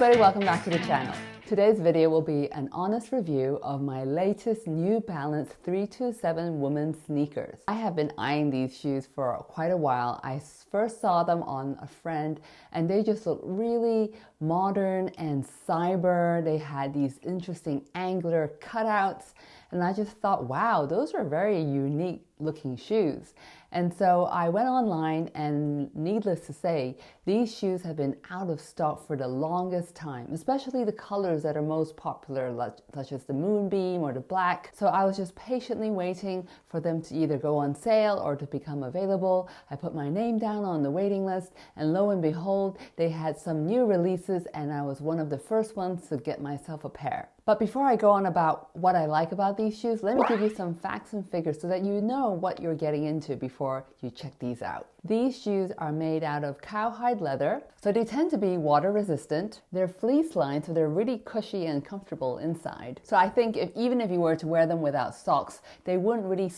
everybody, welcome back to the channel. Today's video will be an honest review of my latest New Balance 327 women's sneakers. I have been eyeing these shoes for quite a while. I first saw them on a friend and they just look really modern and cyber. They had these interesting angular cutouts and I just thought, wow, those are very unique looking shoes. And so I went online and needless to say, these shoes have been out of stock for the longest time, especially the colors that are most popular, such as the moonbeam or the black. So I was just patiently waiting for them to either go on sale or to become available. I put my name down on the waiting list and lo and behold, they had some new releases and I was one of the first ones to get myself a pair. But before I go on about what I like about these shoes, let me give you some facts and figures so that you know what you're getting into before you check these out. These shoes are made out of cowhide leather, so they tend to be water resistant. They're fleece lined, so they're really cushy and comfortable inside. So I think even if you were to wear them without socks, they wouldn't really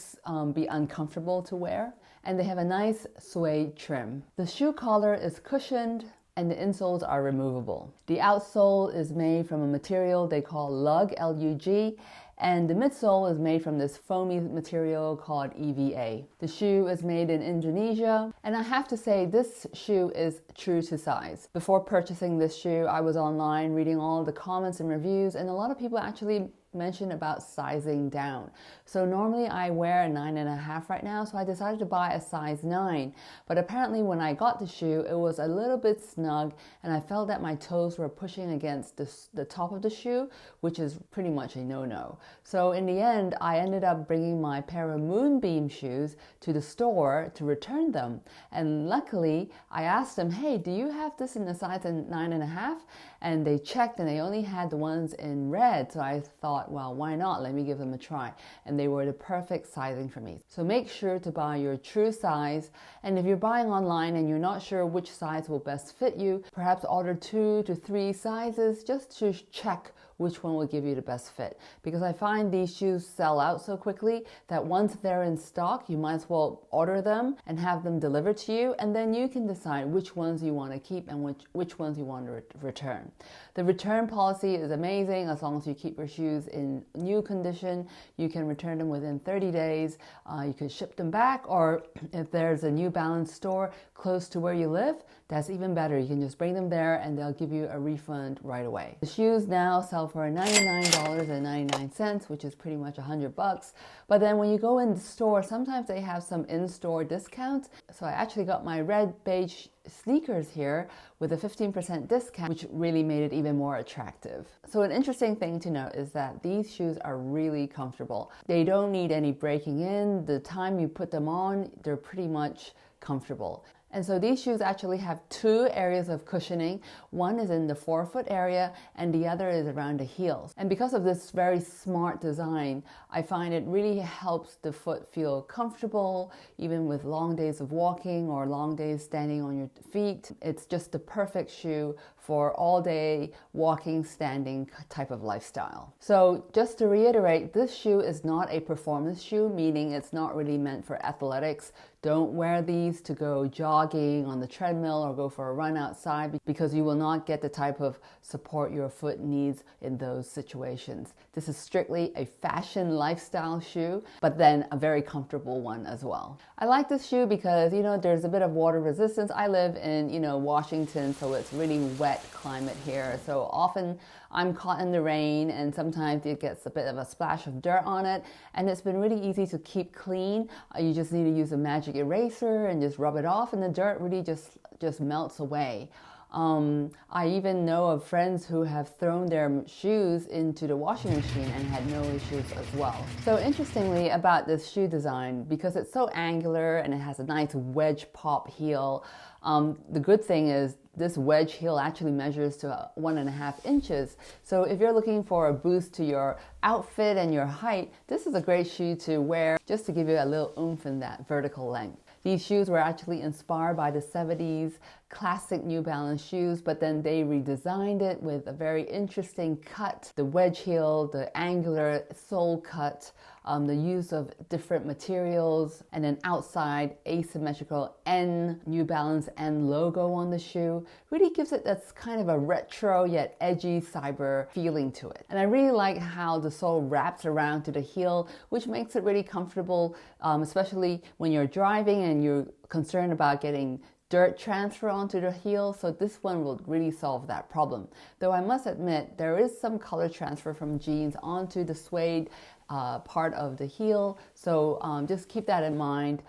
be uncomfortable to wear. And they have a nice suede trim. The shoe collar is cushioned, and the insoles are removable. The outsole is made from a material they call lug, L-U-G, and the midsole is made from this foamy material called EVA. The shoe is made in Indonesia, and I have to say this shoe is true to size. Before purchasing this shoe, I was online reading all the comments and reviews, and a lot of people actually mentioned about sizing down. So normally I wear a 9.5 right now, so I decided to buy a size 9. But apparently when I got the shoe, it was a little bit snug and I felt that my toes were pushing against the top of the shoe, which is pretty much a no-no. So in the end, I ended up bringing my pair of moonbeam shoes to the store to return them. And luckily, I asked them, hey, do you have this in a size 9.5? And they checked and they only had the ones in red. So I thought, well, why not? Let me give them a try. And they were the perfect sizing for me. So make sure to buy your true size. And if you're buying online and you're not sure which size will best fit you, perhaps order 2 to 3 sizes just to check which one will give you the best fit. Because I find these shoes sell out so quickly that once they're in stock, you might as well order them and have them delivered to you, and then you can decide which ones you want to keep and which ones you want to return. The return policy is amazing. As long as you keep your shoes in new condition, you can return them within 30 days. You can ship them back, or if there's a New Balance store close to where you live, that's even better. You can just bring them there and they'll give you a refund right away. The shoes now sell for $99.99, which is pretty much $100. But then when you go in the store, sometimes they have some in-store discounts. So I actually got my red beige sneakers here with a 15% discount, which really made it even more attractive. So an interesting thing to note is that these shoes are really comfortable. They don't need any breaking in. The time you put them on, they're pretty much comfortable. And so these shoes actually have 2 areas of cushioning. One is in the forefoot area and the other is around the heels. And because of this very smart design, I find it really helps the foot feel comfortable, even with long days of walking or long days standing on your feet. It's just the perfect shoe for all day walking, standing type of lifestyle. So just to reiterate, this shoe is not a performance shoe, meaning it's not really meant for athletics. Don't wear these to go jogging on the treadmill or go for a run outside because you will not get the type of support your foot needs in those situations. This is strictly a fashion lifestyle shoe, but then a very comfortable one as well. I like this shoe because, there's a bit of water resistance. I live in, Washington, so it's really wet climate here. So often I'm caught in the rain and sometimes it gets a bit of a splash of dirt on it. And it's been really easy to keep clean. You just need to use a magic eraser and just rub it off and the dirt really just melts away. I even know of friends who have thrown their shoes into the washing machine and had no issues as well. So interestingly about this shoe design, because it's so angular and it has a nice wedge pop heel, the good thing is this wedge heel actually measures to 1.5 inches. So if you're looking for a boost to your outfit and your height, this is a great shoe to wear just to give you a little oomph in that vertical length. These shoes were actually inspired by the 70s classic New Balance shoes, but then they redesigned it with a very interesting cut, the wedge heel, the angular sole cut. the use of different materials, and then outside asymmetrical N, New Balance N logo on the shoe really gives it that's kind of a retro yet edgy cyber feeling to it. And I really like how the sole wraps around to the heel, which makes it really comfortable, especially when you're driving and you're concerned about getting dirt transfer onto the heel. So this one will really solve that problem. Though I must admit, there is some color transfer from jeans onto the suede part of the heel. So just keep that in mind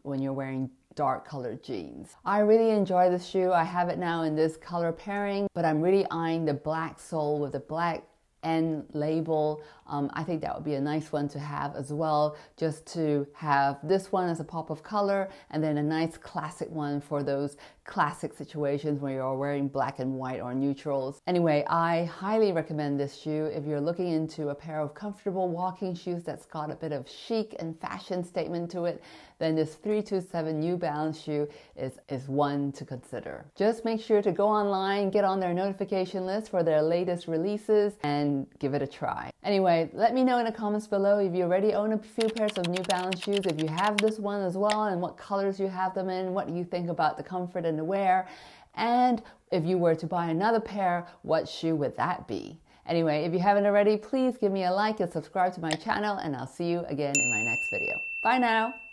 when you're wearing dark colored jeans. I really enjoy this shoe. I have it now in this color pairing, but I'm really eyeing the black sole with the black N label. I think that would be a nice one to have as well, just to have this one as a pop of color and then a nice classic one for those classic situations where you're wearing black and white or neutrals. Anyway, I highly recommend this shoe if you're looking into a pair of comfortable walking shoes that's got a bit of chic and fashion statement to it. Then this 327 New Balance shoe is one to consider. Just make sure to go online, get on their notification list for their latest releases, and give it a try. Anyway, let me know in the comments below if you already own a few pairs of New Balance shoes, if you have this one as well, and what colors you have them in, what you think about the comfort and the wear, and if you were to buy another pair, what shoe would that be? Anyway, if you haven't already, please give me a like and subscribe to my channel, and I'll see you again in my next video. Bye now!